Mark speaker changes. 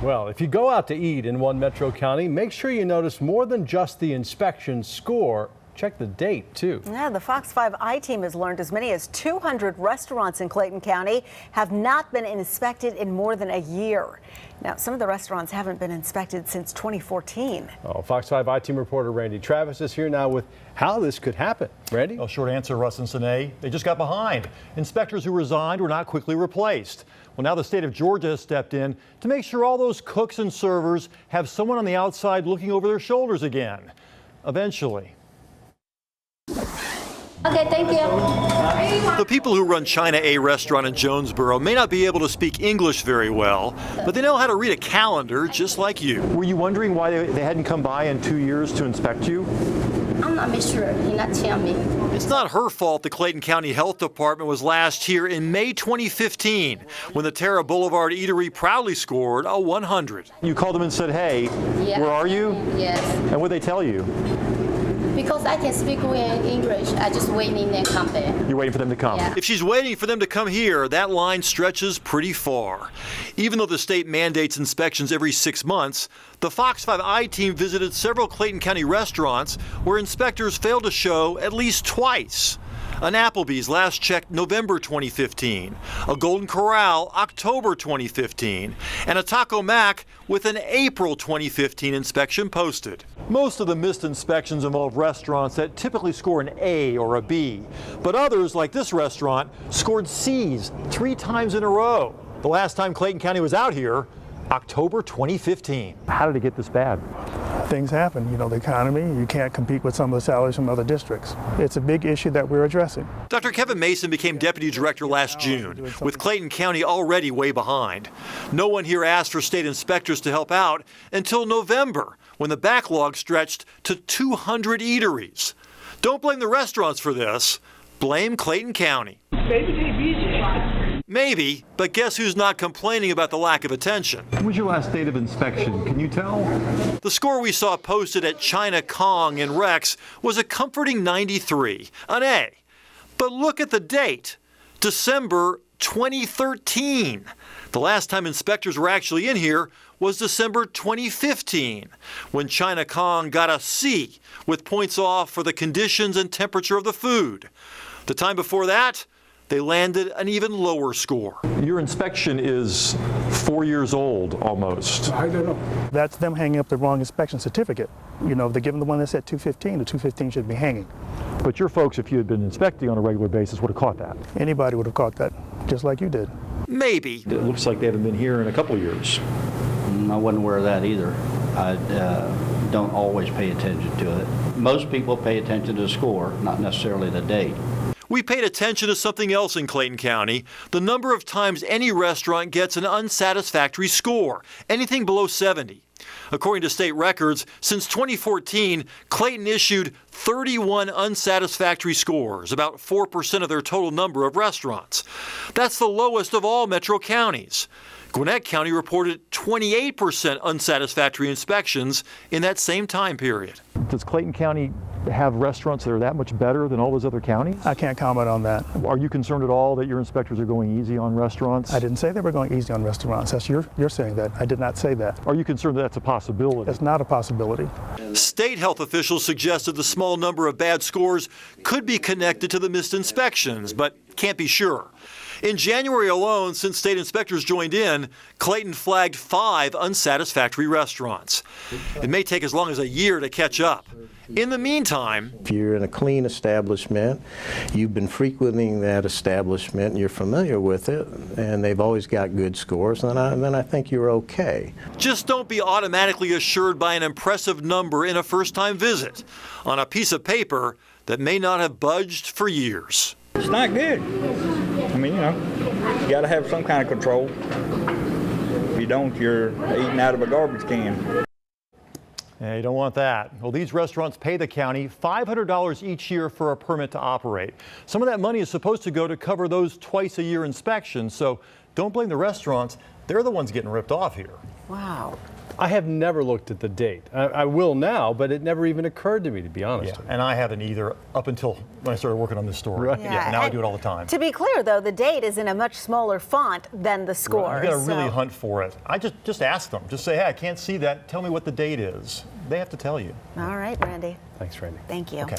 Speaker 1: Well, if you go out to eat in one metro county, make sure you notice more than just the inspection score. Check the date, too.
Speaker 2: Yeah, the Fox 5 I-team has learned as many as 200 restaurants in Clayton County have not been inspected in more than a year. Now, some of the restaurants haven't been inspected since 2014.
Speaker 1: Oh, Fox 5 I-team reporter Randy Travis is here now with how this could happen. Randy?
Speaker 3: Well, short answer, Russ and Sine. They just got behind. Inspectors who resigned were not quickly replaced. Well, now the state of Georgia has stepped in to make sure all those cooks and servers have someone on the outside looking over their shoulders again. Eventually.
Speaker 4: Okay, thank you.
Speaker 3: The people who run China A restaurant in Jonesboro may not be able to speak English very well, but they know how to read a calendar just like you. Were you wondering why they hadn't come by in 2 years to inspect you?
Speaker 4: I'm not sure. He not tell me.
Speaker 3: It's not her fault the Clayton County Health Department was last here in May 2015 when the Tara Boulevard eatery proudly scored a 100. You called them and said, hey,
Speaker 4: Yeah.
Speaker 3: where are you?
Speaker 4: Yes.
Speaker 3: And what'd they tell you?
Speaker 4: Because I can speak English, I just waiting them come there.
Speaker 3: You're waiting for them to come?
Speaker 4: Yeah.
Speaker 3: If she's waiting for them to come here, that line stretches pretty far. Even though the state mandates inspections every 6 months, the Fox 5 I-team visited several Clayton County restaurants where inspectors failed to show at least twice. An Applebees last checked November 2015, a Golden Corral October 2015, and a Taco Mac with an April 2015 inspection posted. Most of the missed inspections involve restaurants that typically score an A or a B, but others, like this restaurant, scored C's 3 times in a row. The last time Clayton County was out here, October 2015. How did it get this bad?
Speaker 5: Things happen, the economy, you can't compete with some of the salaries from other districts. It's a big issue that we're addressing.
Speaker 3: Dr. Kevin Mason became deputy director last June, with Clayton County already way behind. No one here asked for state inspectors to help out until November, when the backlog stretched to 200 eateries. Don't blame the restaurants for this, blame Clayton County.
Speaker 6: Maybe they busy.
Speaker 3: Maybe, but guess who's not complaining about the lack of attention?
Speaker 7: When was your last date of inspection? Can you tell?
Speaker 3: The score we saw posted at China Kong in Rex was a comforting 93, an A. But look at the date, December 2013. The last time inspectors were actually in here was December 2015, when China Kong got a C with points off for the conditions and temperature of the food. The time before that, they landed an even lower score. Your inspection is 4 years old almost.
Speaker 5: I don't know. That's them hanging up the wrong inspection certificate. If they're giving the one that said 215, the 215 should be hanging.
Speaker 3: But your folks, if you had been inspecting on a regular basis, would have caught that.
Speaker 5: Anybody would have caught that, just like you did.
Speaker 3: Maybe. It looks like they haven't been here in a couple of years.
Speaker 8: I wasn't aware of that either. I don't always pay attention to it. Most people pay attention to the score, not necessarily the date.
Speaker 3: We paid attention to something else in Clayton County, the number of times any restaurant gets an unsatisfactory score, anything below 70. According to state records, since 2014, Clayton issued 31 unsatisfactory scores, about 4% of their total number of restaurants. That's the lowest of all metro counties. Gwinnett County reported 28% unsatisfactory inspections in that same time period. Does Clayton County have restaurants that are that much better than all those other counties?
Speaker 5: I can't comment on that.
Speaker 3: Are you concerned at all that your inspectors are going easy on restaurants?
Speaker 5: I didn't say they were going easy on restaurants. That's you're saying that. I did not say that.
Speaker 3: Are you concerned that that's a possibility?
Speaker 5: That's not a possibility.
Speaker 3: State health officials suggested the small number of bad scores could be connected to the missed inspections, but can't be sure. In January alone, since state inspectors joined in, Clayton flagged 5 unsatisfactory restaurants. It may take as long as a year to catch up. In the meantime,
Speaker 9: if you're in a clean establishment, you've been frequenting that establishment, you're familiar with it, and they've always got good scores, then I think you're okay.
Speaker 3: Just don't be automatically assured by an impressive number in a first-time visit on a piece of paper that may not have budged for years.
Speaker 6: It's not good. I mean, you got to have some kind of control. If you don't, you're eating out of a garbage can.
Speaker 3: Yeah, you don't want that. Well, these restaurants pay the county $500 each year for a permit to operate. Some of that money is supposed to go to cover those twice-a-year inspections, so don't blame the restaurants. They're the ones getting ripped off here.
Speaker 2: Wow.
Speaker 1: I have never looked at the date. I will now, but it never even occurred to me, to be honest.
Speaker 10: Yeah, and I haven't either up until when I started working on this story.
Speaker 1: Right.
Speaker 10: Yeah, now I do it all the time.
Speaker 2: To be clear, though, the date is in a much smaller font than the score.
Speaker 10: You got to really hunt for it. I just ask them. Just say, hey, I can't see that. Tell me what the date is. They have to tell you.
Speaker 2: All right, Randy.
Speaker 1: Thanks, Randy.
Speaker 2: Thank you.
Speaker 10: Okay.